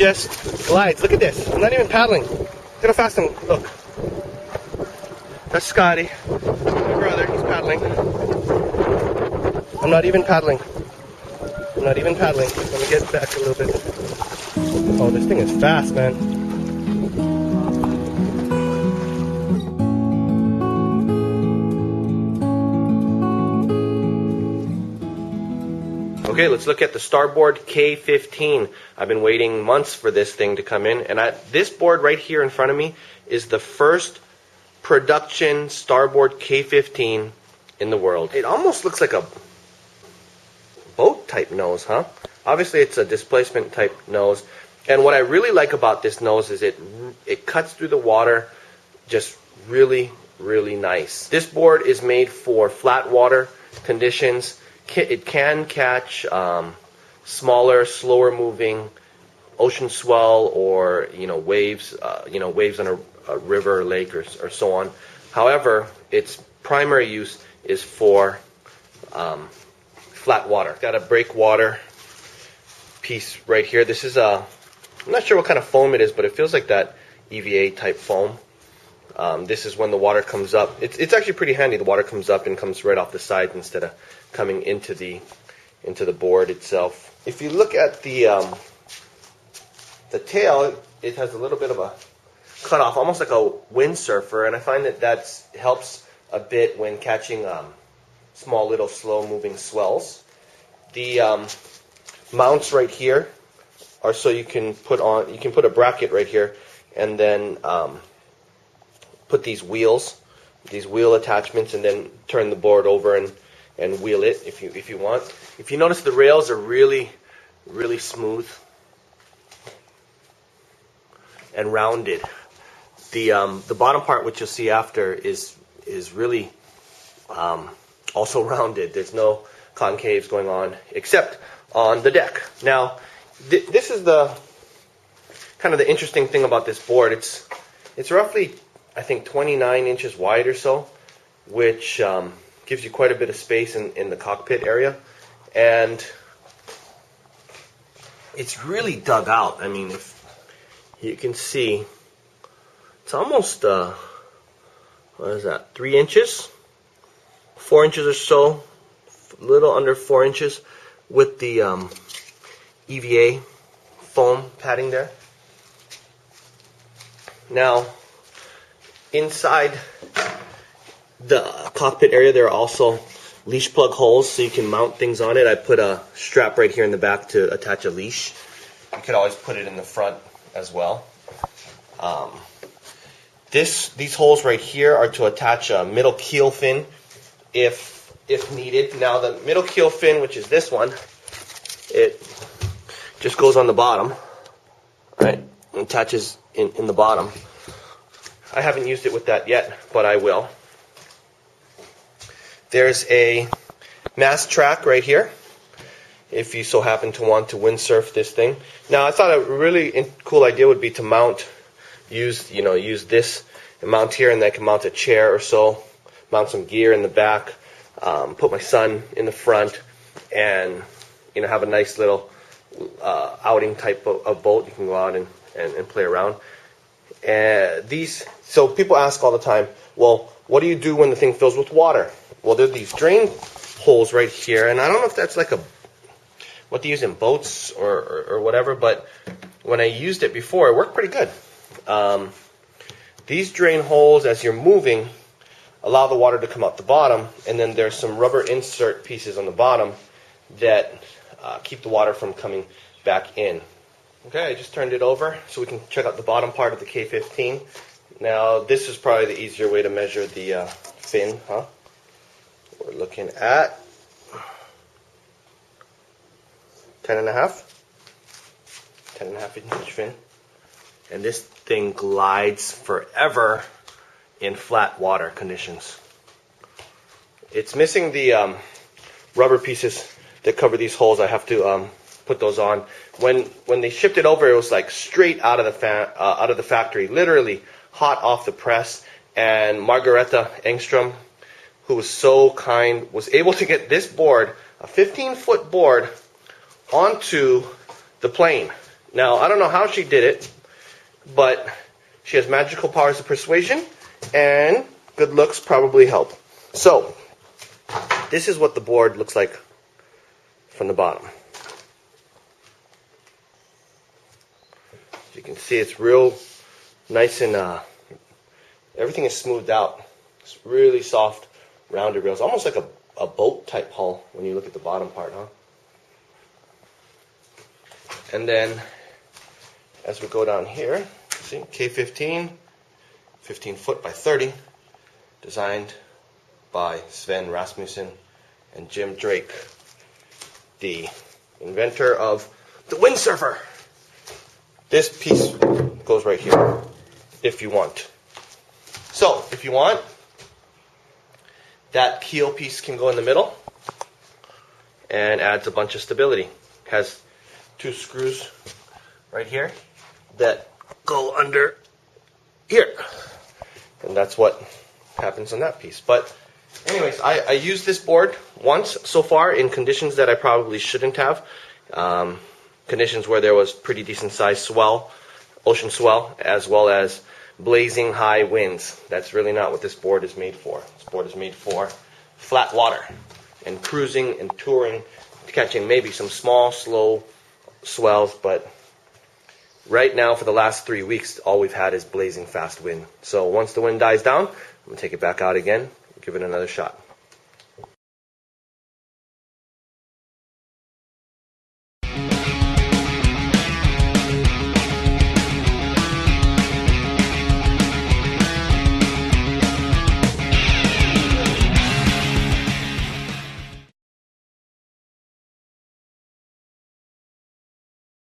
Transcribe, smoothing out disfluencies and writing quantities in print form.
just glides. Look at this. I'm not even paddling. Look how fast I'm. Look. That's Scotty, my brother. He's paddling. I'm not even paddling. I'm not even paddling. Let me get back a little bit. Oh, this thing is fast, man. Okay, let's look at the Starboard K-15. I've been waiting months for this thing to come in, and this board right here in front of me is the first production Starboard K-15 in the world. It almost looks like a boat type nose, huh? Obviously it's a displacement type nose, and what I really like about this nose is it cuts through the water just really, really nice. This board is made for flat water conditions. It can catch smaller, slower moving ocean swell or waves, waves on a river or lake or so on. However, its primary use is for flat water. Got a breakwater piece right here. This is I'm not sure what kind of foam it is, but it feels like that EVA type foam. This is when the water comes up. It's actually pretty handy. The water comes up and comes right off the side instead of coming into the board itself. If you look at the tail, it has a little bit of a cut off, almost like a windsurfer, and I find that helps a bit when catching small little slow moving swells. The mounts right here are so you can put a bracket right here and then put these wheel attachments, and then turn the board over and wheel it if you want. If you notice, the rails are really, really smooth and rounded. The bottom part, which you'll see after, is really also rounded. There's no concaves going on except on the deck. Now, this is the kind of the interesting thing about this board. It's roughly, I think, 29 inches wide or so, which gives you quite a bit of space in the cockpit area, and it's really dug out. I mean, if you can see, it's almost what is that, 3 inches, 4 inches or so, a little under 4 inches, with the EVA foam padding there. Now, inside the cockpit area, there are also leash plug holes so you can mount things on it. I put a strap right here in the back to attach a leash. You could always put it in the front as well. These holes right here are to attach a middle keel fin if needed. Now, the middle keel fin, which is this one, it just goes on the bottom, right? And attaches in the bottom. I haven't used it with that yet, but I will. There's a mast track right here, if you so happen to want to windsurf this thing. Now, I thought a really cool idea would be to use this and mount here, and then I can mount a chair or so, mount some gear in the back, put my son in the front, and have a nice little outing type of boat. You can go out and play around. So people ask all the time, well, what do you do when the thing fills with water? Well, there are these drain holes right here, and I don't know if that's like what they use in boats or whatever, but when I used it before, it worked pretty good. These drain holes, as you're moving, allow the water to come out the bottom, and then there's some rubber insert pieces on the bottom that keep the water from coming back in. Okay, I just turned it over so we can check out the bottom part of the K-15. Now, this is probably the easier way to measure the fin, huh? We're looking at 10.5 inch fin. And this thing glides forever in flat water conditions. It's missing the rubber pieces that cover these holes. I have to put those on. When they shipped it over, it was like straight out of the factory, literally hot off the press. And Margareta Engstrom, who was so kind, was able to get this board, a 15-foot board, onto the plane. Now, I don't know how she did it, but she has magical powers of persuasion, and good looks probably help. So, this is what the board looks like from the bottom. As you can see, it's real nice and everything is smoothed out. It's really soft, rounded rails, almost like a boat type hull when you look at the bottom part, huh? And then as we go down here, see, K-15, 15 foot by 30, designed by Sven Rasmussen and Jim Drake, the inventor of the windsurfer. This piece goes right here, if you want. So, if you want, that keel piece can go in the middle and adds a bunch of stability. Has 2 screws right here that go under here. And that's what happens on that piece. But anyways, I used this board once so far in conditions that I probably shouldn't have. Conditions where there was pretty decent sized swell, ocean swell, as well as blazing high winds. That's really not what this board is made for. This board is made for flat water and cruising and touring, catching maybe some small, slow swells, but right now for the last 3 weeks, all we've had is blazing fast wind. So once the wind dies down, I'm going to take it back out again, give it another shot.